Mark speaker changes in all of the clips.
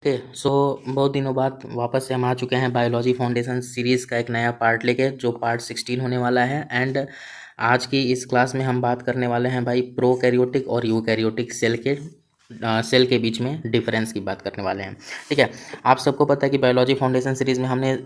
Speaker 1: Okay so बहुत दिनों बाद वापस से हम आ चुके हैं बायोलॉजी फाउंडेशन सीरीज़ का एक नया पार्ट लेके, जो पार्ट 16 होने वाला है। एंड आज की इस क्लास में हम बात करने वाले हैं भाई प्रोकैरियोटिक और यूकैरियोटिक सेल के बीच में डिफरेंस की बात करने वाले हैं। ठीक है, आप सबको पता है कि बायोलॉजी फाउंडेशन सीरीज़ में हमने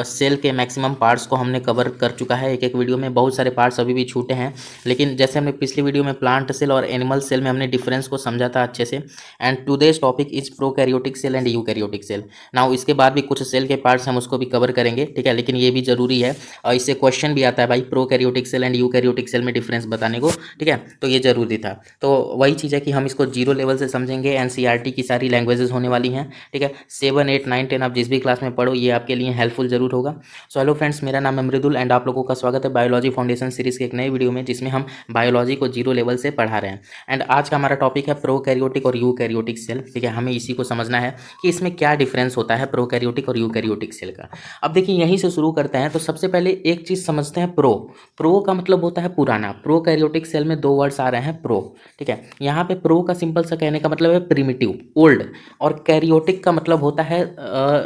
Speaker 1: सेल के मैक्सिमम पार्ट्स को हमने कवर कर चुका है एक एक वीडियो में। बहुत सारे पार्ट्स अभी भी छूटे हैं, लेकिन जैसे हमने पिछली वीडियो में प्लांट सेल और एनिमल सेल में हमने डिफरेंस को समझा था अच्छे से। And today's topic is prokaryotic cell and eukaryotic cell. Now इसके बाद भी कुछ सेल के पार्ट्स हम उसको भी कवर करेंगे, ठीक है, लेकिन ये भी जरूरी है और इससे क्वेश्चन भी आता है भाई prokaryotic cell and eukaryotic cell में डिफरेंस बताने को। ठीक है, तो ये जरूरी था। तो वही चीज़ है कि हम इसको जीरो लेवल से समझेंगे। एनसीईआरटी की सारी लैंग्वेजेस होने वाली हैं। ठीक है, 7, 8, 9, 10 आप जिस भी क्लास में पढ़ो ये आपके लिए हेल्पफुल जरूर होगा। सो हेलो फ्रेंड्स, मेरा नाम है मृदुल एंड आप लोगों का स्वागत है बायोलॉजी फाउंडेशन सीरीज के एक नए वीडियो में, जिसमें हम बायोलॉजी को जीरो लेवल से पढ़ा रहे हैं। एंड आज का हमारा टॉपिक है प्रोकैरियोटिक और यूकैरियोटिक सेल। ठीक है, हमें इसी को समझना है कि इसमें क्या डिफरेंस होता है प्रोकैरियोटिक और यूकैरियोटिक सेल का। अब देखिए, यहीं से शुरू करते हैं। तो सबसे पहले एक चीज़ समझते हैं, प्रो का मतलब होता है पुराना। प्रोकैरियोटिक सेल में दो वर्ड्स आ रहे हैं, प्रो। ठीक है, यहाँ पे प्रो का सिंपल सा कहने का मतलब है प्रिमिटिव, ओल्ड। और कैरियोटिक का मतलब होता है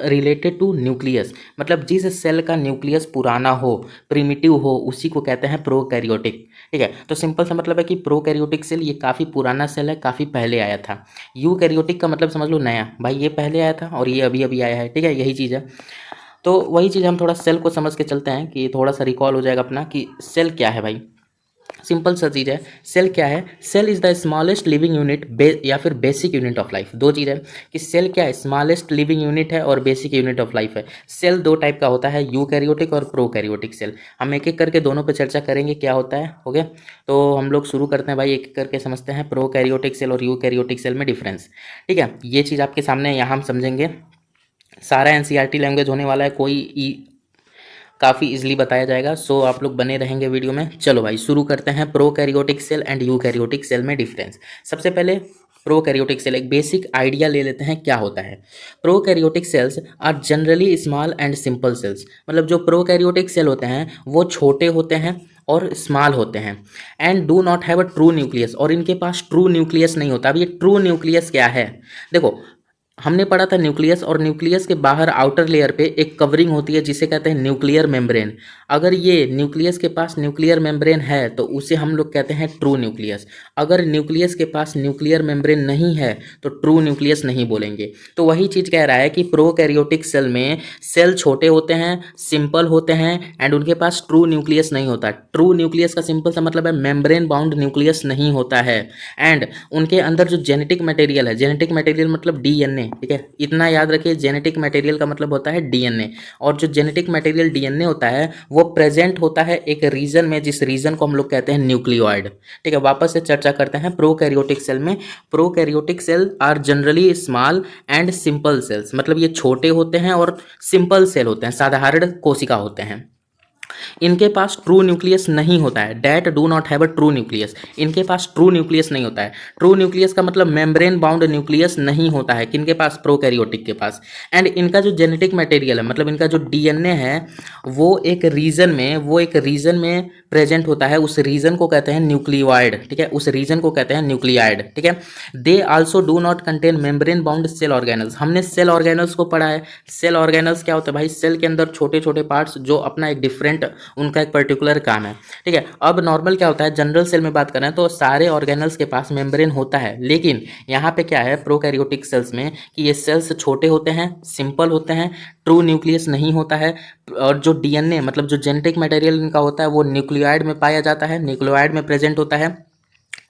Speaker 1: रिलेटेड टू न्यूक्लियस, मतलब जिस सेल का न्यूक्लियस पुराना हो, प्रिमिटिव हो, उसी को कहते हैं प्रोकैरियोटिक। ठीक है, तो सिंपल सा मतलब है कि प्रोकैरियोटिक सेल ये काफ़ी पुराना सेल है, काफ़ी पहले आया था। यूकैरियोटिक का मतलब समझ लो नया, भाई ये पहले आया था और ये अभी अभी आया है। ठीक है, यही चीज़ है। तो वही चीज़ हम थोड़ा सेल को समझ के चलते हैं कि थोड़ा सा रिकॉल हो जाएगा अपना कि सेल क्या है भाई। सिंपल सा चीज़ है, सेल क्या है? Cell is the smallest living unit या फिर बेसिक यूनिट ऑफ लाइफ। दो चीज़ है कि सेल क्या है, स्मॉलेस्ट लिविंग यूनिट है और बेसिक यूनिट ऑफ लाइफ है। सेल दो टाइप का होता है, यूकैरियोटिक और प्रोकैरियोटिक सेल। हम एक एक करके दोनों पे चर्चा करेंगे क्या होता है। हो गया, तो हम लोग शुरू करते हैं भाई, एक एक करके समझते हैं प्रोकैरियोटिक सेल और यूकैरियोटिक सेल में डिफरेंस। ठीक है, ये चीज़ आपके सामने यहाँ हम समझेंगे। सारा एनसीईआरटी लैंग्वेज होने वाला है, कोई काफ़ी इजीली बताया जाएगा। सो आप लोग बने रहेंगे वीडियो में। चलो भाई शुरू करते हैं prokaryotic cell and eukaryotic cell में डिफरेंस। सबसे पहले प्रोकैरियोटिक सेल एक बेसिक आइडिया ले लेते हैं क्या होता है। Prokaryotic cells are generally small and simple cells, मतलब जो प्रोकैरियोटिक सेल होते हैं वो छोटे होते हैं और स्मॉल होते हैं। And do not have a true nucleus, और इनके पास ट्रू न्यूक्लियस नहीं होता। अब ये ट्रू न्यूक्लियस क्या है? देखो, हमने पढ़ा था न्यूक्लियस, और न्यूक्लियस के बाहर आउटर लेयर पे एक कवरिंग होती है जिसे कहते हैं न्यूक्लियर मेम्ब्रेन। अगर ये न्यूक्लियस के पास न्यूक्लियर मेम्ब्रेन है तो उसे हम लोग कहते हैं ट्रू न्यूक्लियस। अगर न्यूक्लियस के पास न्यूक्लियर मेम्ब्रेन नहीं है तो ट्रू न्यूक्लियस नहीं बोलेंगे। तो वही चीज़ कह रहा है कि प्रोकैरियोटिक सेल में सेल छोटे होते हैं, सिंपल होते हैं एंड उनके पास ट्रू न्यूक्लियस नहीं होता। ट्रू न्यूक्लियस का सिंपल सा मतलब है मेम्ब्रेन बाउंड न्यूक्लियस नहीं होता है। एंड उनके अंदर जो जेनेटिक मटेरियल है, जेनेटिक मटेरियल मतलब डीएनए। ठीक है, इतना याद रखिए, जेनेटिक मटेरियल का मतलब होता है डीएनए। और जो जेनेटिक मटेरियल डीएनए होता है वो प्रेजेंट होता है एक रीजन में, जिस रीजन को हम लोग कहते हैं न्यूक्लियोइड। ठीक है, वापस से चर्चा करते हैं प्रोकैरियोटिक सेल में। Prokaryotic cell are generally small and simple cells, मतलब ये छोटे होते हैं और सिंपल सेल होते हैं, साधारण कोशिका होते हैं। इनके पास ट्रू न्यूक्लियस नहीं होता है, that do not have a true nucleus. इनके पास ट्रू न्यूक्लियस नहीं होता है। ट्रू न्यूक्लियस का मतलब मेम्ब्रेन बाउंड न्यूक्लियस नहीं होता है किनके पास? प्रोकैरियोटिक के पास। एंड इनका जो जेनेटिक मटेरियल है, मतलब इनका जो डीएनए है, वो एक रीजन में प्रेजेंट होता है। उस रीजन को कहते हैं न्यूक्लियोइड। ठीक है, उस रीजन को कहते हैं न्यूक्लियाइड। ठीक है, they also do not contain membrane bound cell organelles. हमने सेल ऑर्गेनल्स को पढ़ा है। सेल ऑर्गेनल्स क्या होता है भाई? सेल के अंदर छोटे छोटे पार्ट्स जो अपना एक डिफरेंट, उनका एक पर्टिकुलर काम है। ठीक है, अब नॉर्मल क्या होता है, जनरल सेल में बात करें तो सारे ऑर्गेनल्स के पास मेम्ब्रेन होता है, लेकिन यहाँ पे क्या है प्रोकैरियोटिक सेल्स में कि ये सेल्स छोटे होते हैं, सिंपल होते हैं, ट्रू न्यूक्लियस नहीं होता है। और जो डीएनए मतलब जो जेनेटिक मटेरियल इनका होता है वो न्यूक्लियोइड में पाया जाता है, न्यूक्लियोइड में प्रेजेंट होता है।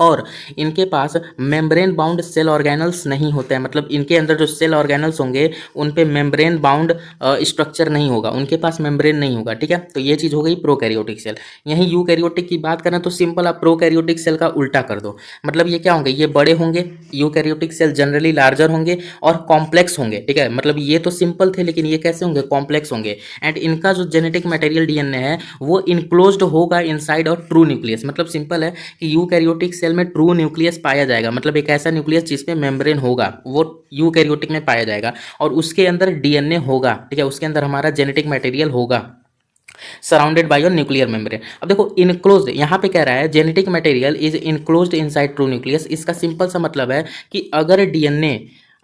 Speaker 1: और इनके पास मेम्ब्रेन बाउंड सेल ऑर्गेनल्स नहीं होते हैं, मतलब इनके अंदर जो सेल ऑर्गेनल्स होंगे उन पे मेम्ब्रेन बाउंड स्ट्रक्चर नहीं होगा, उनके पास मेम्ब्रेन नहीं होगा। ठीक है, तो ये चीज़ हो गई प्रोकैरियोटिक सेल। यहीं यूकैरियोटिक की बात करें तो सिंपल आप प्रोकैरियोटिक सेल का उल्टा कर दो, मतलब ये क्या होंगे, ये बड़े होंगे। यूकैरियोटिक सेल जनरली लार्जर होंगे और कॉम्प्लेक्स होंगे। ठीक है, मतलब ये तो सिंपल थे लेकिन ये कैसे होंगे? कॉम्प्लेक्स होंगे। एंड इनका जो जेनेटिक मटेरियल डीएनए है वो इनक्लोज्ड होगा इनसाइड और ट्रू न्यूक्लियस। मतलब सिंपल है कि यूकैरियोटिक सेल में ट्रू न्यूक्लियस पाया जाएगा, मतलब एक ऐसा न्यूक्लियस जिसमें मेम्ब्रेन होगा, वो यूकैरियोटिक में पाया जाएगा। और उसके अंदर डीएनए होगा। ठीक है, उसके अंदर हमारा जेनेटिक मटेरियल होगा, surrounded by your nuclear membrane. अब देखो, इनक्लोज्ड यहाँ पे कह रहा है genetic material is enclosed inside true nucleus. इसका सिंपल सा मतलब है कि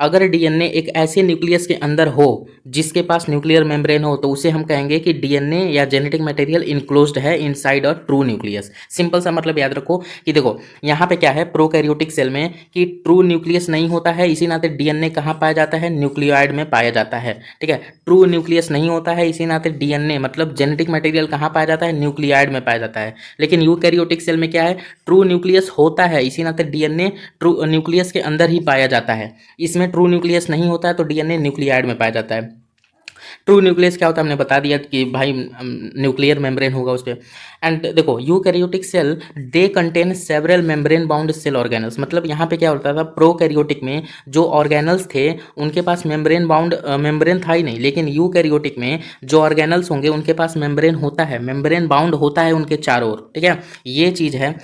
Speaker 1: अगर डीएनए एक ऐसे न्यूक्लियस के अंदर हो जिसके पास न्यूक्लियर मेम्ब्रेन हो, तो उसे हम कहेंगे कि डीएनए या जेनेटिक मटेरियल इनक्लोज्ड है inside a true nucleus. Simple सा मतलब याद रखो कि देखो यहाँ पे क्या है प्रोकैरियोटिक सेल में कि ट्रू न्यूक्लियस नहीं होता है, इसी नाते डीएनए कहाँ पाया जाता है, न्यूक्लियोइड में पाया जाता है। ठीक है, ट्रू न्यूक्लियस नहीं होता है, इसी नाते डीएनए मतलब जेनेटिक मटेरियल कहाँ पाया जाता है, न्यूक्लियोइड में पाया जाता है। लेकिन यूकैरियोटिक सेल में क्या है, ट्रू न्यूक्लियस होता है, इसी नाते डीएनए ट्रू न्यूक्लियस के अंदर ही पाया जाता है। इसमें ट्रू न्यूक्लियस नहीं होता है तो डीएनए न्यूक्लियोइड में पाया जाता है। ट्रू न्यूक्लियस क्या होता है हमने बता दिया कि भाई न्यूक्लियर मेम्ब्रेन होगा उस पर। एंड देखो eukaryotic cell they contain several membrane bound cell organelles, मतलब यहाँ पे क्या होता था प्रोकैरियोटिक में जो ऑर्गेनल्स थे उनके पास मेम्ब्रेन बाउंड मेम्ब्रेन था ही नहीं, लेकिन यूकैरियोटिक में जो ऑर्गेनल्स होंगे उनके पास मेम्ब्रेन होता है, मेम्ब्रेन बाउंड होता है उनके चारों ओर। ठीक है, ये चीज़ है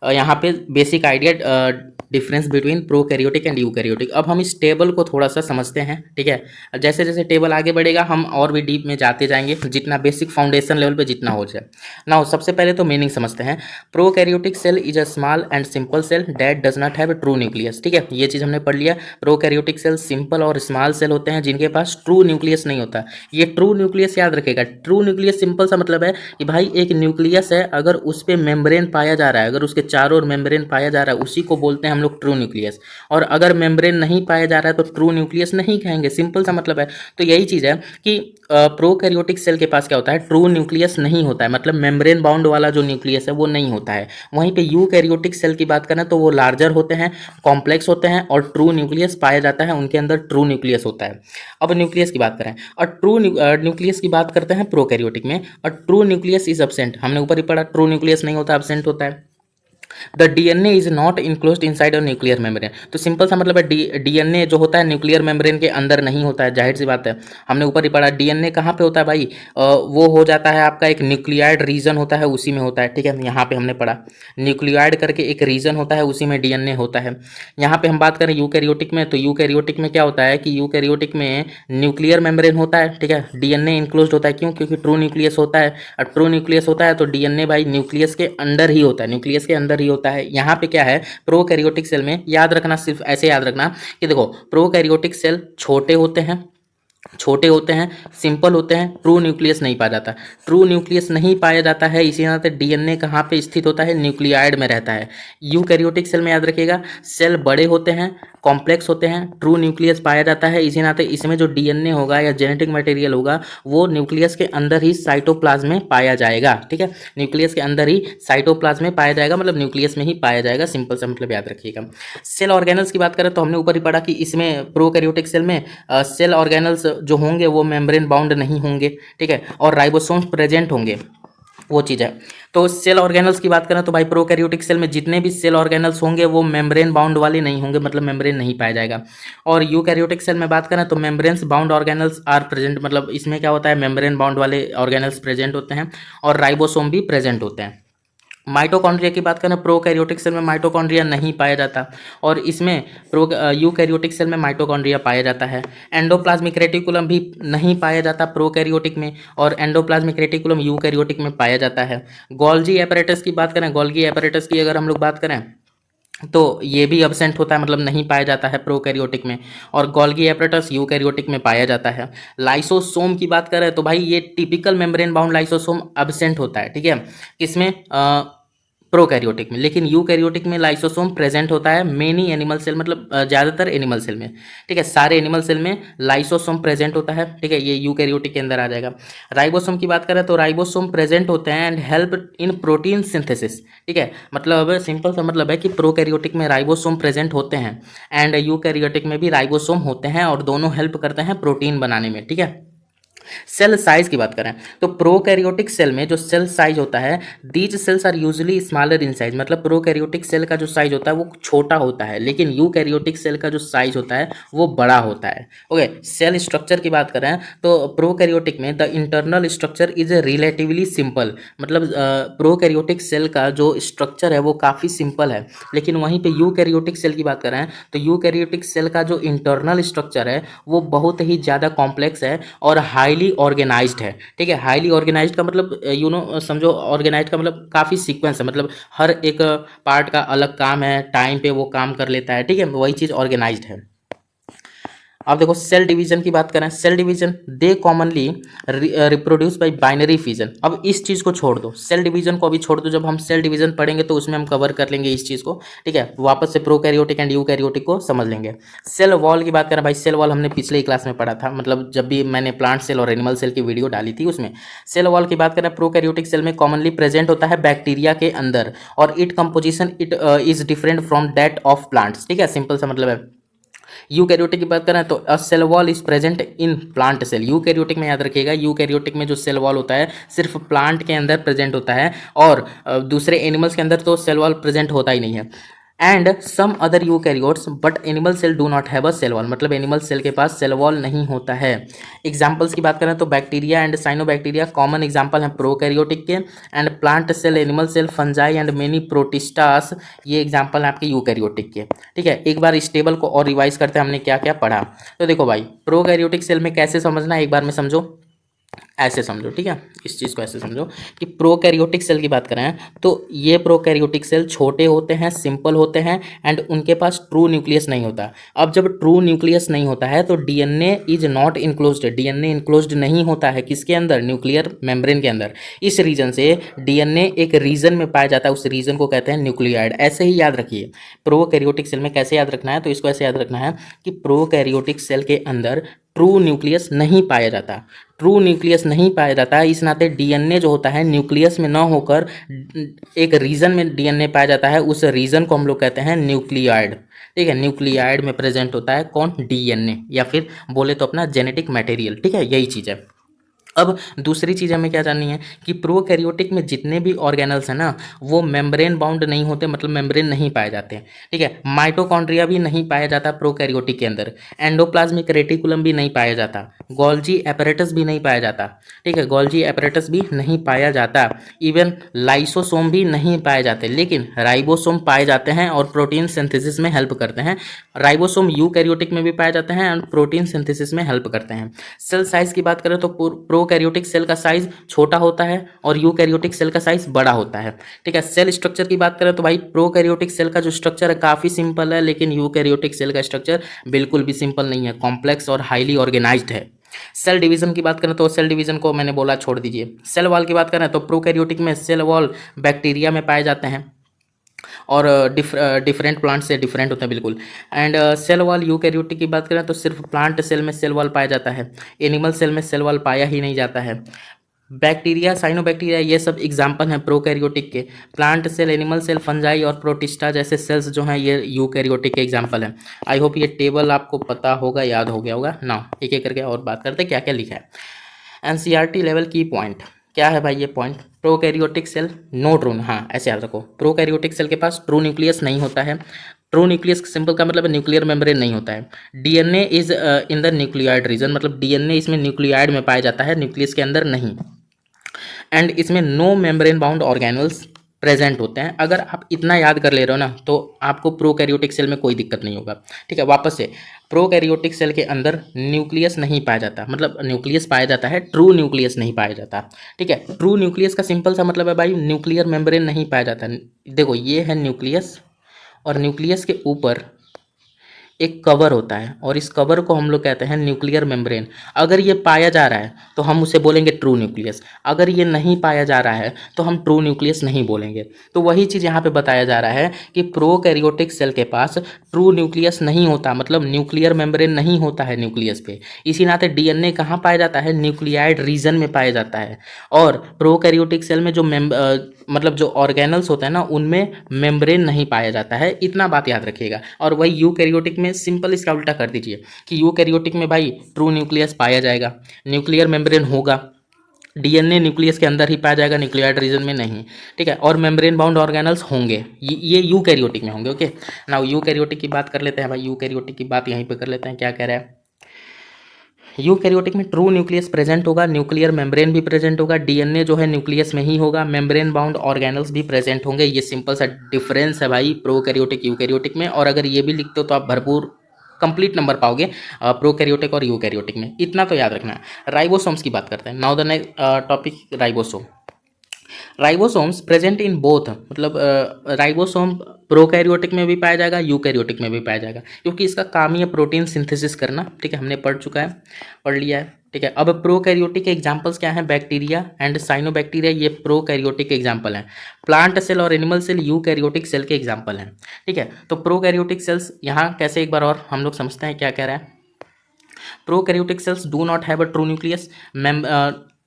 Speaker 1: यहाँ पे basic idea difference between prokaryotic and eukaryotic. अब हम इस टेबल को थोड़ा सा समझते हैं। ठीक है, जैसे जैसे टेबल आगे बढ़ेगा हम और भी डीप में जाते जाएंगे, जितना बेसिक फाउंडेशन लेवल पे जितना हो जाए। नाउ सबसे पहले तो मीनिंग समझते हैं। Prokaryotic cell is a small and simple cell that does not have true nucleus. ठीक है, ये चीज़ हमने पढ़ लिया। प्रोकैरियोटिक सेल सिंपल और स्मॉल सेल होते हैं जिनके पास ट्रू न्यूक्लियस नहीं होता। ये ट्रू न्यूक्लियस याद रखेगा। ट्रू न्यूक्लियस सिंपल सा मतलब है कि भाई एक न्यूक्लियस है, अगर उस पर मेम्ब्रेन पाया जा रहा है, अगर उसके चारों ओर मेम्ब्रेन पाया जा रहा है, उसी को बोलते हैं हम लोग ट्रू न्यूक्लियस। और अगर मेम्ब्रेन नहीं पाया जा रहा है तो ट्रू न्यूक्लियस नहीं कहेंगे, सिंपल सा मतलब है। तो यही चीज़ है कि प्रोकैरियोटिक सेल के पास क्या होता है, ट्रू न्यूक्लियस नहीं होता है, मतलब मेम्ब्रेन बाउंड वाला जो न्यूक्लियस है वो नहीं होता है। वहीं पे यूकैरियोटिक सेल की बात करें तो वो लार्जर होते हैं, कॉम्प्लेक्स होते हैं और ट्रू न्यूक्लियस पाया जाता है, उनके अंदर ट्रू न्यूक्लियस होता है। अब न्यूक्लियस की बात करें और ट्रू न्यूक्लियस की बात करते हैं प्रोकैरियोटिक में, और ट्रू न्यूक्लियस इज एब्सेंट। हमने ऊपर ही पढ़ा ट्रू न्यूक्लियस नहीं होता, एब्सेंट होता है। The DNA is not enclosed inside a nuclear membrane. तो सिंपल सा मतलब है डीएनए जो होता है न्यूक्लियर मेम्ब्रेन के अंदर नहीं होता है, जाहिर सी बात है। हमने ऊपर ही पढ़ा डीएनए कहाँ पे होता है भाई, वो हो जाता है आपका एक न्यूक्लियाइड रीजन होता है, उसी में होता है। ठीक है, यहाँ पे हमने पढ़ा न्यूक्लियाइड करके एक रीजन होता है, उसी में डीएनए होता है। यहाँ पे हम बात करें यूकैरियोटिक में, तो यूकैरियोटिक में क्या होता है कि यूकैरियोटिक में न्यूक्लियर मेम्ब्रेन होता है। ठीक है, डीएनए इनक्लोज्ड होता है, क्यों, क्योंकि ट्रू न्यूक्लियस होता है। और ट्रू न्यूक्लियस होता है तो डीएनए भाई न्यूक्लियस के अंदर ही होता है, न्यूक्लियस के अंदर ही होता है। यहाँ पे क्या है प्रोकैरियोटिक सेल में, याद रखना, सिर्फ ऐसे याद रखना कि देखो प्रोकैरियोटिक सेल छोटे होते हैं, सिंपल होते हैं, ट्रू न्यूक्लियस नहीं पाया जाता। ट्रू न्यूक्लियस नहीं पाया जाता है, इसी नाते डीएनए कहाँ पे स्थित होता है, न्यूक्लियाइड में रहता है। यूकैरियोटिक सेल में याद रखिएगा सेल बड़े होते हैं, कॉम्प्लेक्स होते हैं, ट्रू न्यूक्लियस पाया जाता है, इसी नाते इसमें जो डीएनए होगा या जेनेटिक मटेरियल होगा वो न्यूक्लियस के अंदर ही साइटोप्लाज्म में पाया जाएगा। ठीक है, न्यूक्लियस के अंदर ही साइटोप्लाज्म में पाया जाएगा, मतलब न्यूक्लियस में ही पाया जाएगा, सिंपल सा मतलब याद रखिएगा। सेल ऑर्गेनल्स की बात करें तो हमने ऊपर ही पढ़ा कि इसमें प्रोकैरियोटिक सेल में सेल ऑर्गेनल्स जो होंगे वो मेम्ब्रेन बाउंड नहीं होंगे। ठीक है, और राइबोसोम्स प्रेजेंट होंगे, वो चीज़ है। तो सेल ऑर्गेनल्स की बात करें तो भाई प्रोकैरियोटिक सेल में जितने भी सेल ऑर्गेनल्स होंगे वो मेम्ब्रेन बाउंड वाले नहीं होंगे, मतलब मेम्ब्रेन नहीं पाया जाएगा। और यूकैरियोटिक सेल में बात करें तो membranes bound organelles are present, मतलब इसमें क्या होता है मेम्ब्रेन बाउंड वाले ऑर्गेनल्स प्रेजेंट होते हैं और राइबोसोम भी प्रेजेंट होते हैं। माइटोकॉन्ड्रिया की बात करें प्रोकैरियोटिक सेल में माइटोकॉन्ड्रिया नहीं पाया जाता, और इसमें यूकैरियोटिक सेल में माइटोकॉन्ड्रिया पाया जाता है। एंडोप्लाज्मिक रेटिकुलम भी नहीं पाया जाता प्रोकैरियोटिक में, और एंडोप्लाज्मिक रेटिकुलम यूकैरियोटिक में पाया जाता है। गोल्गी एपैरेटस की बात करें, गोल्गी एपैरेटस की अगर हम लोग बात करें तो ये भी एब्सेंट होता है, मतलब नहीं पाया जाता है प्रोकैरियोटिक में, और गोल्गी एपैरेटस यूकैरियोटिक में पाया जाता है। लाइसोसोम की बात करें तो भाई ये typical membrane bound lysosome absent होता है। ठीक है, किसमें, प्रोकैरियोटिक में, लेकिन यूकैरियोटिक में लाइसोसोम प्रेजेंट होता है मेनी एनिमल सेल, मतलब ज़्यादातर एनिमल सेल में। ठीक है, सारे एनिमल सेल में लाइसोसोम प्रेजेंट होता है। ठीक है, ये यूकैरियोटिक के अंदर आ जाएगा। राइबोसोम की बात करें तो राइबोसोम प्रेजेंट होते हैं and help in protein synthesis. ठीक है, मतलब सिंपल सा मतलब है कि प्रोकैरियोटिक में राइबोसोम प्रेजेंट होते हैं एंड यूकैरियोटिक में भी राइबोसोम होते हैं, और दोनों हेल्प करते हैं प्रोटीन बनाने में। ठीक है, सेल साइज की बात करें तो प्रोकैरियोटिक सेल में जो सेल साइज होता है, these cells are usually smaller in size, मतलब प्रोकैरियोटिक सेल का जो साइज होता है वो छोटा होता है, लेकिन यूकैरियोटिक सेल का जो साइज होता है वो बड़ा होता है। ओके, सेल स्ट्रक्चर की बात करें तो प्रोकैरियोटिक में the internal structure is relatively simple, मतलब प्रोकैरियोटिक सेल का जो स्ट्रक्चर है वो काफ़ी सिंपल है, लेकिन वहीं पे यूकैरियोटिक सेल की बात करें तो यूकैरियोटिक सेल का जो इंटरनल स्ट्रक्चर है वो बहुत ही ज़्यादा कॉम्प्लेक्स है और हाईली ऑर्गेनाइज्ड है। ठीक है, हाईली ऑर्गेनाइज्ड का मतलब समझो, ऑर्गेनाइज्ड का मतलब काफ़ी सीक्वेंस है, मतलब हर एक पार्ट का अलग काम है, टाइम पे वो काम कर लेता है। ठीक है, वही चीज़ ऑर्गेनाइज्ड है। अब देखो सेल डिवीजन की बात करें, cell division they commonly reproduce by binary fission. अब इस चीज़ को छोड़ दो, सेल डिवीजन को अभी छोड़ दो, जब हम सेल डिवीजन पढ़ेंगे तो उसमें हम कवर कर लेंगे इस चीज़ को, ठीक है। वापस से प्रोकैरियोटिक एंड यूकैरियोटिक को समझ लेंगे। सेल वॉल की बात करें भाई, सेल वॉल हमने पिछले ही क्लास में पढ़ा था, मतलब जब भी मैंने प्लांट सेल और एनिमल सेल की वीडियो डाली थी उसमें। सेल वॉल की बात करें, प्रोकैरियोटिक सेल में कॉमनली प्रेजेंट होता है बैक्टीरिया के अंदर, और it composition it is different from that of plants, ठीक है, सिंपल सा मतलब है। यूकैरियोटिक की बात करें तो a cell wall is present in plant cell. Eukaryotic में याद रखिएगा, यूकैरियोटिक में जो सेल वॉल होता है सिर्फ प्लांट के अंदर प्रेजेंट होता है, और दूसरे एनिमल्स के अंदर तो सेल वॉल प्रेजेंट होता ही नहीं है। And some other eukaryotes but animal cell do not have a cell wall, मतलब एनिमल सेल के पास सेल वॉल नहीं होता है। एग्जाम्पल्स की बात करें तो bacteria and cyanobacteria common example हैं प्रोकैरियोटिक के, and plant cell, animal cell, fungi and many protistas, ये एग्जाम्पल हैं आपके यूकैरियोटिक के, ठीक है। एक बार इस टेबल को और रिवाइज करते हैं हमने क्या क्या पढ़ा। तो देखो भाई, प्रोकैरियोटिक सेल में कैसे समझना है एक बार में समझो, ऐसे समझो, ठीक है, इस चीज़ को ऐसे समझो कि प्रोकैरियोटिक सेल की बात करें तो ये प्रोकैरियोटिक सेल छोटे होते हैं, सिंपल होते हैं, एंड उनके पास ट्रू न्यूक्लियस नहीं होता। अब जब ट्रू न्यूक्लियस नहीं होता है तो DNA is not enclosed, DNA enclosed नहीं होता है किसके अंदर, न्यूक्लियर मेम्ब्रेन के अंदर। इस रीजन से डीएनए एक रीजन में पाया जाता है, उस रीजन को कहते हैं न्यूक्लियाइड। ऐसे ही याद रखिए, प्रोकैरियोटिक सेल में कैसे याद रखना है, तो इसको ऐसे याद रखना है कि प्रोकैरियोटिक सेल के अंदर ट्रू न्यूक्लियस नहीं पाया जाता, ट्रू न्यूक्लियस नहीं पाया जाता है, इस नाते डीएनए जो होता है न्यूक्लियस में ना होकर एक रीजन में डीएनए पाया जाता है, उस रीजन को हम लोग कहते हैं न्यूक्लियाइड, ठीक है। न्यूक्लियाइड में प्रेजेंट होता है कौन, डीएनए, या फिर बोले तो अपना जेनेटिक मटेरियल, ठीक है, यही चीज़ है। अब दूसरी चीज़ हमें क्या जाननी है कि प्रोकैरियोटिक में जितने भी ऑर्गेनल्स हैं ना वो मेम्ब्रेन बाउंड नहीं होते, मतलब मेम्ब्रेन नहीं पाए जाते हैं, ठीक है। माइटोकॉन्ड्रिया भी नहीं पाया जाता प्रोकैरियोटिक के अंदर, एंडोप्लाज्मिक रेटिकुलम भी नहीं पाया जाता, गोल्जी एपरेटस भी नहीं पाया जाता, ठीक है, गोल्जी एपरेटस भी नहीं पाया जाता, इवन लाइसोसोम भी नहीं पाए जाते, लेकिन राइबोसोम पाए जाते हैं और प्रोटीन सिंथेसिस में हेल्प करते हैं। राइबोसोम यूकैरियोटिक में भी पाए जाते हैं और प्रोटीन सिंथेसिस में हेल्प करते हैं। सेल साइज की बात करें तो प्रोकैरियोटिक सेल का साइज छोटा होता है और यूकैरियोटिक सेल का साइज बड़ा होता है, ठीक है। सेल स्ट्रक्चर की बात करें तो भाई प्रोकैरियोटिक सेल का जो स्ट्रक्चर है काफ़ी सिंपल है, लेकिन यूकैरियोटिक सेल का स्ट्रक्चर बिल्कुल भी सिंपल नहीं है, कॉम्प्लेक्स और हाईली ऑर्गेनाइज्ड है। सेल डिवीजन की बात करें तो सेल डिवीजन को मैंने बोला छोड़ दीजिए। सेल वॉल की बात करें तो प्रोकैरियोटिक में सेल वॉल बैक्टीरिया में पाए जाते हैं और डिफरेंट प्लांट से डिफरेंट होते हैं बिल्कुल। एंड सेल वॉल यूकैरियोटिक की बात करें तो सिर्फ प्लांट सेल में सेल वॉल पाया जाता है, एनिमल सेल में सेल वॉल पाया ही नहीं जाता है। बैक्टीरिया, साइनोबैक्टीरिया, ये सब एग्जाम्पल हैं प्रोकैरियोटिक के। Plant cell, animal cell, fungi और प्रोटिस्टा जैसे सेल्स जो हैं ये यूकैरियोटिक के एग्जाम्पल हैं। आई होप ये टेबल आपको पता होगा, याद हो गया होगा ना। एक एक करके और बात करते हैं क्या क्या लिखा है। एनसीईआरटी लेवल की पॉइंट क्या है भाई, ये point prokaryotic cell no true, हाँ ऐसे याद रखो, प्रोकैरियोटिक सेल के पास ट्रू न्यूक्लियस नहीं होता है। ट्रू न्यूक्लियस सिंपल का मतलब न्यूक्लियर मेम्ब्रेन नहीं होता है। DNA is in the nucleoid region, मतलब डीएनए इसमें न्यूक्लियाइड में पाया जाता है, न्यूक्लियस के अंदर नहीं। एंड इसमें no membrane bound organelles present होते हैं। अगर आप इतना याद कर ले रहे हो ना तो आपको प्रोकैरियोटिक सेल में कोई दिक्कत नहीं होगा, ठीक है। वापस से, प्रोकैरियोटिक सेल के अंदर न्यूक्लियस नहीं पाया जाता, मतलब न्यूक्लियस पाया जाता है, ट्रू न्यूक्लियस नहीं पाया जाता, ठीक है। ट्रू न्यूक्लियस का सिंपल सा मतलब है भाई न्यूक्लियर मेम्ब्रेन नहीं पाया जाता। देखो ये है न्यूक्लियस, और न्यूक्लियस के ऊपर एक कवर होता है और इस कवर को हम लोग कहते हैं न्यूक्लियर मेम्ब्रेन। अगर ये पाया जा रहा है तो हम उसे बोलेंगे ट्रू न्यूक्लियस, अगर ये नहीं पाया जा रहा है तो हम ट्रू न्यूक्लियस नहीं बोलेंगे। तो वही चीज़ यहाँ पे बताया जा रहा है कि प्रोकैरियोटिक सेल के पास ट्रू न्यूक्लियस नहीं होता, मतलब न्यूक्लियर मेम्ब्रेन नहीं होता है न्यूक्लियस पे। इसी नाते डीएनए कहाँ पाया जाता है, न्यूक्लियाइड रीजन में पाया जाता है। और प्रोकैरियोटिक सेल में जो मतलब जो ऑर्गेनल्स होते हैं ना उनमें मेम्ब्रेन नहीं पाया जाता है, इतना बात याद रखिएगा। और वही यूकैरियोटिक में सिंपल इसका उल्टा कर दीजिए कि यूकैरियोटिक में भाई ट्रू न्यूक्लियस पाया जाएगा, न्यूक्लियर मेम्ब्रेन होगा, डीएनए न्यूक्लियस के अंदर ही पाया जाएगा, न्यूक्लियाइड रीजन में नहीं, ठीक है। और मेम्ब्रेन बाउंड ऑर्गेनल्स होंगे, ये यूकैरियोटिक में होंगे। ओके, नाउ यूकैरियोटिक की बात कर लेते हैं भाई, यूकैरियोटिक की बात यहीं पे कर लेते हैं। क्या कह रहा है, यूकैरियोटिक में ट्रू न्यूक्लियस प्रेजेंट होगा, न्यूक्लियर मेम्ब्रेन भी प्रेजेंट होगा, डीएनए जो है न्यूक्लियस में ही होगा, मेम्ब्रेन बाउंड ऑर्गेनल्स भी प्रेजेंट होंगे। ये सिंपल सा डिफरेंस है भाई प्रोकैरियोटिक यूकैरियोटिक में। और अगर ये भी लिखते हो तो आप भरपूर कंप्लीट नंबर पाओगे प्रोकैरियोटिक और यूकैरियोटिक में, इतना तो याद रखना है। राइबोसोम्स की बात करते हैं। Now the next topic, ribosome. Ribosomes present in both, मतलब राइबोसोम प्रोकैरियोटिक में भी पाया जाएगा, यूकैरियोटिक में भी पाया जाएगा, क्योंकि इसका काम ही है प्रोटीन सिंथेसिस करना। ठीक है, हमने पढ़ चुका है, पढ़ लिया है। ठीक है, अब प्रोकैरियोटिक के एग्जांपल्स क्या हैं? बैक्टीरिया एंड साइनोबैक्टीरिया, ये प्रोकैरियोटिक के एग्जांपल हैं। प्लांट सेल और एनिमल सेल यूकैरियोटिक सेल के एग्जांपल हैं। ठीक है, तो प्रोकैरियोटिक सेल्स यहाँ कैसे, एक बार और हम लोग समझते हैं क्या कह रहा है। Prokaryotic cells do not have a true nucleus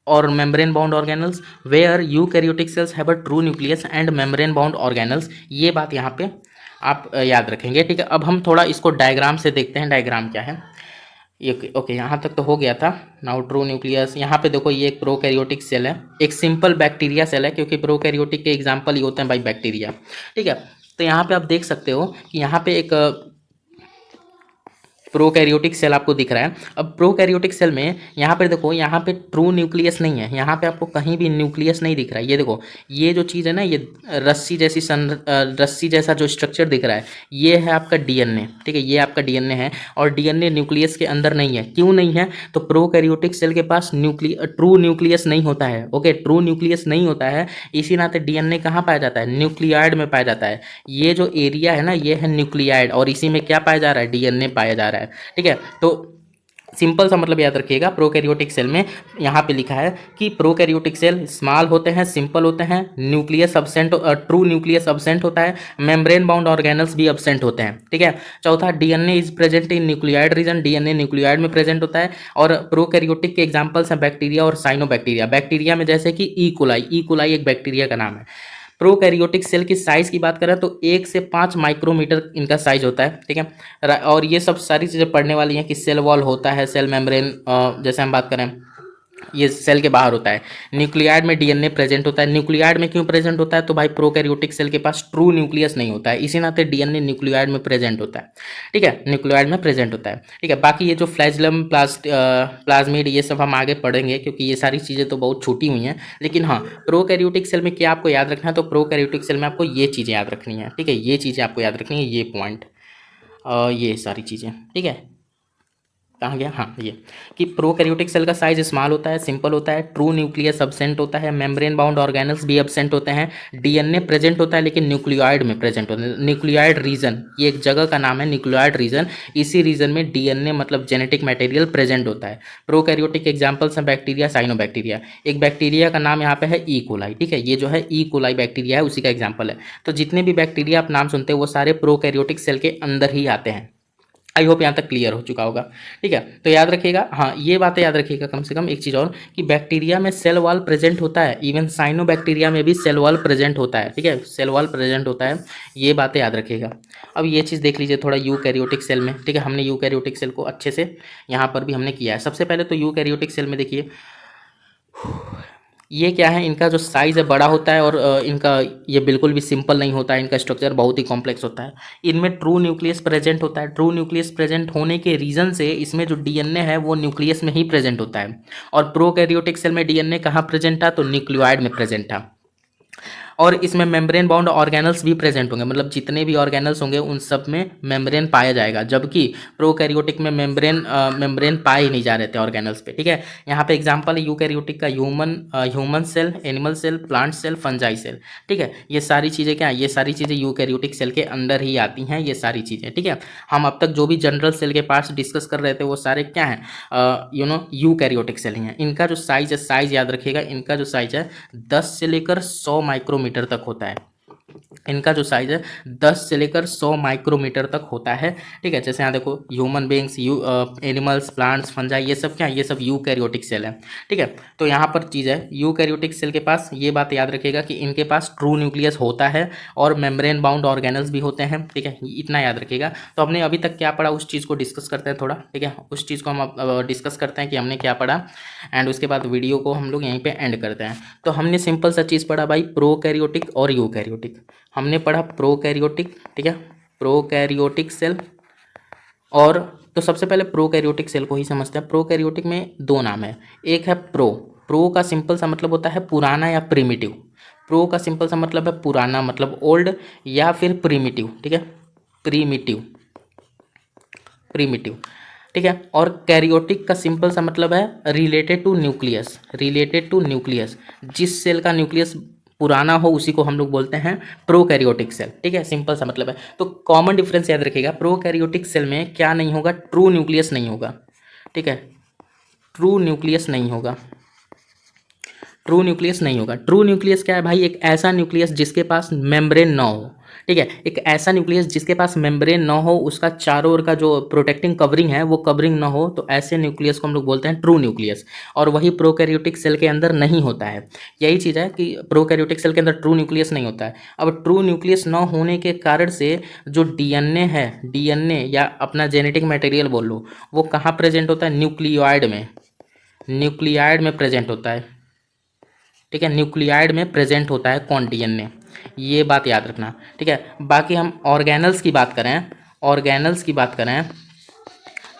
Speaker 1: or membrane bound organelles, where eukaryotic cells have a true nucleus and membrane bound organelles। ये बात यहाँ पे आप याद रखेंगे। ठीक है, अब हम थोड़ा इसको डायग्राम से देखते हैं, डायग्राम क्या है ये। ओके, यहाँ तक तो हो गया था। नाउ ट्रू न्यूक्लियस, यहाँ पे देखो ये एक प्रोकैरियोटिक सेल है, एक सिंपल बैक्टीरिया सेल है, क्योंकि प्रोकैरियोटिक के एग्जाम्पल ही होते हैं भाई बैक्टीरिया। ठीक है, तो यहाँ पे आप देख सकते हो कि यहाँ पे एक प्रोकैरियोटिक सेल आपको दिख रहा है। अब प्रोकैरियोटिक सेल में यहाँ पर देखो, यहाँ पे ट्रू न्यूक्लियस नहीं है, यहाँ पे आपको कहीं भी न्यूक्लियस नहीं दिख रहा है। ये देखो, ये जो चीज़ है ना, ये रस्सी जैसी रस्सी जैसा जो स्ट्रक्चर दिख रहा है, ये है आपका डीएनए। ठीक है, ये आपका डीएनए है, और डीएनए न्यूक्लियस के अंदर नहीं है। क्यों नहीं है? तो प्रोकैरियोटिक सेल के पास ट्रू न्यूक्लियस नहीं होता है। ओके, ट्रू न्यूक्लियस नहीं होता है, इसी नाते डीएनए कहाँ पाया जाता है? न्यूक्लियाइड में पाया जाता है। ये जो एरिया है ना, ये है न्यूक्लियाइड, और इसी में क्या पाया जा रहा है? डीएनए पाया जा रहा है। ठीक है, तो सिंपल सा मतलब याद रखिएगा, प्रोकैरियोटिक सेल में यहाँ पे लिखा है कि प्रोकैरियोटिक सेल स्मॉल होते हैं, सिंपल होते हैं, nucleus absent, true nucleus absent होता है, मेम्ब्रेन बाउंड ऑर्गेनल्स भी अब्सेंट होते हैं। ठीक है, चौथा, DNA is present in nucleoid region, DNA nucleoid में प्रेजेंट होता है। और प्रोकैरियोटिक के एग्जांपल्स हैं बैक्टीरिया और साइनोबैक्टीरिया। बैक्टीरिया में जैसे कि ई कोलाई एक बैक्टीरिया का नाम है। प्रोकैरियोटिक सेल की साइज़ की बात करें तो 1 से 5 माइक्रोमीटर इनका साइज होता है। ठीक है, और ये सब सारी चीज़ें पढ़ने वाली हैं कि सेल वॉल होता है, सेल मेम्ब्रेन, जैसे हम बात करें ये सेल के बाहर होता है। न्यूक्लियाइड में डीएनए प्रेजेंट होता है। न्यूक्लियाइड में क्यों प्रेजेंट होता है? तो भाई प्रोकैरियोटिक सेल के पास ट्रू न्यूक्लियस नहीं होता है, इसी नाते डीएनए न्यूक्लियाइड में प्रेजेंट होता है। ठीक है, न्यूक्लियाइड में प्रेजेंट होता है। ठीक है, बाकी ये जो फ्लैजलम प्लाज्मिड ये सब हम आगे पढ़ेंगे, क्योंकि ये सारी चीज़ें तो बहुत छूटी हुई हैं। लेकिन हाँ, प्रोकैरियोटिक सेल में क्या आपको याद रखना है? तो प्रोकैरियोटिक सेल में आपको ये चीज़ें याद रखनी है। ठीक है, ये चीज़ें आपको याद रखनी है, ये पॉइंट, ये सारी चीज़ें। ठीक है, कहाँ गया? हाँ, ये कि प्रोकैरियोटिक सेल का साइज स्मॉल होता है, सिंपल होता है, ट्रू न्यूक्लियस अब्सेंट होता है, मेम्ब्रेन बाउंड ऑर्गेनल्स भी अब्सेंट होते हैं, डीएनए प्रेजेंट होता है लेकिन न्यूक्लियोइड में प्रेजेंट होता है। न्यूक्लियोइड रीजन, ये एक जगह का नाम है न्यूक्लियोइड रीजन, इसी रीजन में डीएनए मतलब जेनेटिक मटेरियल प्रेजेंट होता है। प्रोकैरियोटिक एग्जाम्पल्स हैं बैक्टीरिया, साइनोबैक्टीरिया। एक बैक्टीरिया का नाम यहाँ पे है ई कोलाई। ठीक है, ये जो है ई कोलाई बैक्टीरिया है, उसी का एग्जाम्पल है। तो जितने भी बैक्टीरिया आप नाम सुनते हैं वो सारे प्रोकैरियोटिक सेल के अंदर ही आते हैं। आई होप यहाँ तक क्लियर हो चुका होगा। ठीक है, तो याद रखिएगा, हाँ ये बातें याद रखिएगा कम से कम। एक चीज़ और कि बैक्टीरिया में सेल वॉल प्रेजेंट होता है, इवन साइनोबैक्टीरिया में भी सेल वॉल प्रेजेंट होता है। ठीक है, सेल वॉल प्रेजेंट होता है, ये बातें याद रखिएगा। अब ये चीज़ देख लीजिए थोड़ा यूकैरियोटिक सेल में। ठीक है, हमने यूकैरियोटिक सेल को अच्छे से यहाँ पर भी हमने किया है। सबसे पहले तो यूकैरियोटिक सेल में देखिए, ये क्या है, इनका जो साइज़ है बड़ा होता है, और इनका ये बिल्कुल भी सिंपल नहीं होता है, इनका स्ट्रक्चर बहुत ही कॉम्प्लेक्स होता है। इनमें ट्रू न्यूक्लियस प्रेजेंट होता है। ट्रू न्यूक्लियस प्रेजेंट होने के रीज़न से इसमें जो डीएनए है वो न्यूक्लियस में ही प्रेजेंट होता है। और प्रोकैरियोटिक सेल में डीएनए कहाँ प्रेजेंट था? तो न्यूक्लियोइड में प्रेजेंट था। और इसमें मेम्ब्रेन बाउंड ऑर्गेनल्स भी प्रेजेंट होंगे, मतलब जितने भी ऑर्गेनल्स होंगे उन सब में मेम्ब्रेन पाया जाएगा, जबकि प्रोकैरियोटिक में मेम्ब्रेन पाए ही नहीं जा रहे थे ऑर्गेनल्स पे। ठीक है, यहाँ पे एग्जांपल है यूकैरियोटिक का human cell, animal cell, plant cell, fungi cell. ठीक है, ये सारी चीज़ें क्या है? ये सारी चीज़ें यूकैरियोटिक सेल के अंदर ही आती हैं, ये सारी चीज़ें। ठीक है, हम अब तक जो भी जनरल सेल के पार्ट्स डिस्कस कर रहे थे वो सारे क्या हैं? यूकैरियोटिक सेल ही हैं। इनका जो साइज है, साइज याद रखिएगा, इनका जो साइज है 10 से लेकर 100 माइक्रोमीटर तक होता है। इनका जो साइज है 10 से लेकर 100 माइक्रोमीटर तक होता है। ठीक है, जैसे यहाँ देखो human beings, animals, plants, fungi, ये सब क्या है? ये सब यूकैरियोटिक सेल है। ठीक है, तो यहाँ पर चीज़ है, यूकैरियोटिक सेल के पास ये बात याद रखिएगा कि इनके पास ट्रू न्यूक्लियस होता है और मेम्ब्रेन बाउंड ऑर्गेनल्स भी होते हैं। ठीक है, इतना याद रखिएगा। तो हमने अभी तक क्या पढ़ा उस चीज़ को डिस्कस करते हैं थोड़ा। ठीक है, उस चीज़ को हम अब डिस्कस करते हैं कि हमने क्या पढ़ा, एंड उसके बाद वीडियो को हम लोग यहीं पर एंड करते हैं। तो हमने सिंपल सा चीज़ पढ़ा भाई, प्रोकैरियोटिक और यूकैरियोटिक। हमने पढ़ा प्रोकैरियोटिक। ठीक है, प्रोकैरियोटिक सेल। और तो सबसे पहले प्रोकैरियोटिक सेल को ही समझते हैं। प्रोकैरियोटिक में दो नाम है, एक है प्रो का सिंपल सा मतलब होता है पुराना या प्रिमिटिव। प्रो का सिंपल सा मतलब है पुराना, मतलब ओल्ड, या फिर प्रिमिटिव। ठीक है, प्रिमिटिव। ठीक है, और कैरियोटिक का सिंपल सा मतलब है रिलेटेड टू न्यूक्लियस। जिस सेल का न्यूक्लियस पुराना हो उसी को हम लोग बोलते हैं प्रोकैरियोटिक सेल। ठीक है, सिंपल सा मतलब है। तो कॉमन डिफरेंस याद रखिएगा, प्रोकैरियोटिक सेल में क्या नहीं होगा, ट्रू न्यूक्लियस नहीं होगा। ठीक है, ट्रू न्यूक्लियस नहीं होगा, ट्रू न्यूक्लियस नहीं होगा। ट्रू न्यूक्लियस क्या है भाई, एक ऐसा न्यूक्लियस जिसके पास मेम्ब्रेन ना हो। ठीक है, एक ऐसा न्यूक्लियस जिसके पास मेम्ब्रेन ना हो, उसका चारों ओर का जो प्रोटेक्टिंग कवरिंग है वो कवरिंग ना हो, तो ऐसे न्यूक्लियस को हम लोग बोलते हैं ट्रू न्यूक्लियस। और वही प्रोकैरियोटिक सेल के अंदर नहीं होता है। यही चीज़ है कि प्रोकैरियोटिक सेल के अंदर ट्रू न्यूक्लियस नहीं होता है। अब ट्रू न्यूक्लियस न होने के कारण से जो डीएनए है, डीएनए या अपना जेनेटिक मटेरियल बोल लो, वो कहाँ प्रेजेंट होता है, न्यूक्लियोइड में, न्यूक्लियोइड में प्रेजेंट होता है। ठीक है, न्यूक्लियाइड में प्रेजेंट होता है कौन, डीएनए। ये बात याद रखना। ठीक है, बाकी हम ऑर्गेनल्स की बात करें, ऑर्गेनल्स की बात करें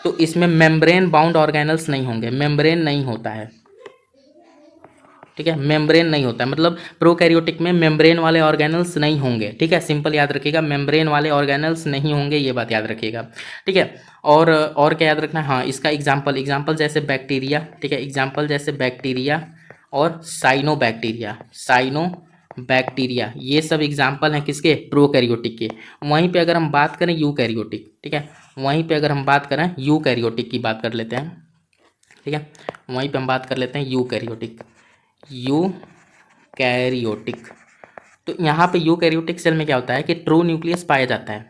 Speaker 1: तो इसमें मेम्ब्रेन बाउंड ऑर्गेनल्स नहीं होंगे, मेम्ब्रेन नहीं होता है। ठीक है, मेम्ब्रेन नहीं होता है, मतलब प्रोकैरियोटिक में मेम्ब्रेन वाले ऑर्गेनल्स नहीं होंगे। ठीक है, सिंपल याद रखिएगा, मेम्ब्रेन वाले ऑर्गेनल्स नहीं होंगे, ये बात याद रखिएगा। ठीक है, और क्या याद रखना है, हाँ इसका एग्जाम्पल जैसे बैक्टीरिया। ठीक है, एग्जाम्पल जैसे बैक्टीरिया और साइनोबैक्टीरिया, साइनोबैक्टीरिया, ये सब एग्जाम्पल हैं किसके, प्रोकैरियोटिक के। वहीं पे अगर हम बात करें यूकैरियोटिक, ठीक है, वहीं पे अगर हम बात करें यूकैरियोटिक की बात कर लेते हैं। ठीक है, वहीं पे हम बात कर लेते हैं यूकैरियोटिक, यूकैरियोटिक। तो यहाँ पे यूकैरियोटिक सेल में क्या होता है कि ट्रू न्यूक्लियस पाया जाता है।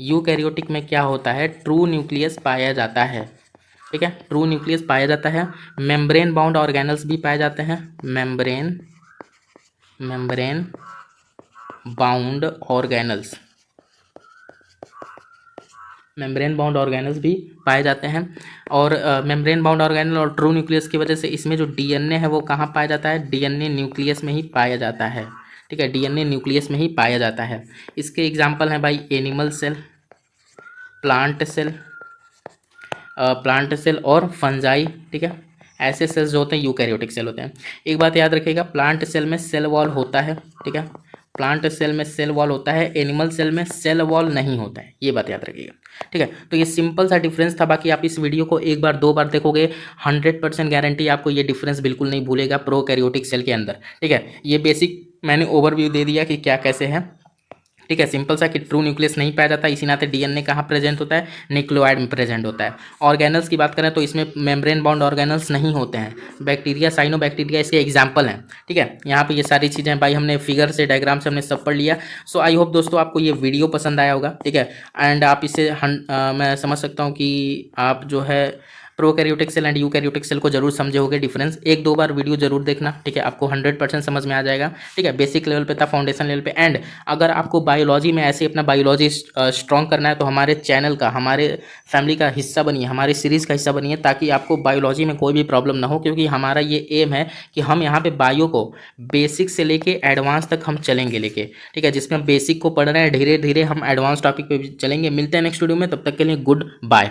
Speaker 1: यूकैरियोटिक में क्या होता है, ट्रू न्यूक्लियस पाया जाता है। ठीक है, ट्रू न्यूक्लियस पाया जाता है, मेम्ब्रेन बाउंड ऑर्गेनल्स भी पाए जाते हैं, membrane bound organelles, membrane bound organelles भी पाए जाते हैं। और मेम्ब्रेन बाउंड ऑर्गेनल और ट्रू न्यूक्लियस की वजह से इसमें जो डीएनए है वो कहाँ पाया जाता है, डीएनए न्यूक्लियस में ही पाया जाता है। ठीक है, डीएनए न्यूक्लियस में ही पाया जाता है। इसके एग्जाम्पल हैं भाई animal cell, plant cell, plant cell और फंजाई। ठीक है, ऐसे सेल्स जो होते हैं यूकैरियोटिक सेल होते हैं। एक बात याद रखिएगा, प्लांट सेल में सेल वॉल होता है। ठीक है, प्लांट सेल में सेल वॉल होता है, एनिमल सेल में सेल वॉल नहीं होता है, ये बात याद रखिएगा। ठीक है, तो ये सिंपल सा डिफरेंस था। बाकी आप इस वीडियो को एक बार 2 बार देखोगे, 100% गारंटी आपको ये डिफरेंस बिल्कुल नहीं भूलेगा प्रोकैरियोटिक सेल के अंदर। ठीक है, ये बेसिक मैंने ओवरव्यू दे दिया कि क्या कैसे है। ठीक है, सिंपल सा कि ट्रू न्यूक्लियस नहीं पाया जाता, इसी नाते डीएनए कहाँ प्रेजेंट होता है, न्यूक्लियोइड में प्रेजेंट होता है। ऑर्गेनल्स की बात करें तो इसमें मेम्ब्रेन बाउंड ऑर्गेनल्स नहीं होते हैं। बैक्टीरिया, साइनोबैक्टीरिया इसके एग्जाम्पल हैं। ठीक है, यहाँ पे ये सारी चीज़ें भाई हमने फिगर से, डायग्राम से हमने सब पढ़ लिया। सो आई होप दोस्तों आपको ये वीडियो पसंद आया होगा। ठीक है, एंड आप इसे मैं समझ सकता हूँ कि आप जो है prokaryotic cell and eukaryotic cell को जरूर समझे होगे डिफरेंस। 1-2 बार वीडियो जरूर देखना। ठीक है, आपको 100% समझ में आ जाएगा। ठीक है, बेसिक लेवल पे था, फाउंडेशन लेवल पे। एंड अगर आपको बायोलॉजी में ऐसे अपना बायोलॉजी स्ट्रॉन्ग करना है तो हमारे चैनल का, हमारे फैमिली का हिस्सा बनिए, हमारी सीरीज़ का हिस्सा बनिए, ताकि आपको बायोलॉजी में कोई भी प्रॉब्लम ना हो। क्योंकि हमारा ये एम है कि हम यहाँ पे बायो को बेसिक से लेके एडवांस तक हम चलेंगे लेके। ठीक है, जिसमें हम बेसिक को पढ़ रहे हैं, धीरे धीरे हम एडवांस टॉपिक पे भी चलेंगे। मिलते हैं नेक्स्ट वीडियो में, तब तक के लिए गुड बाय।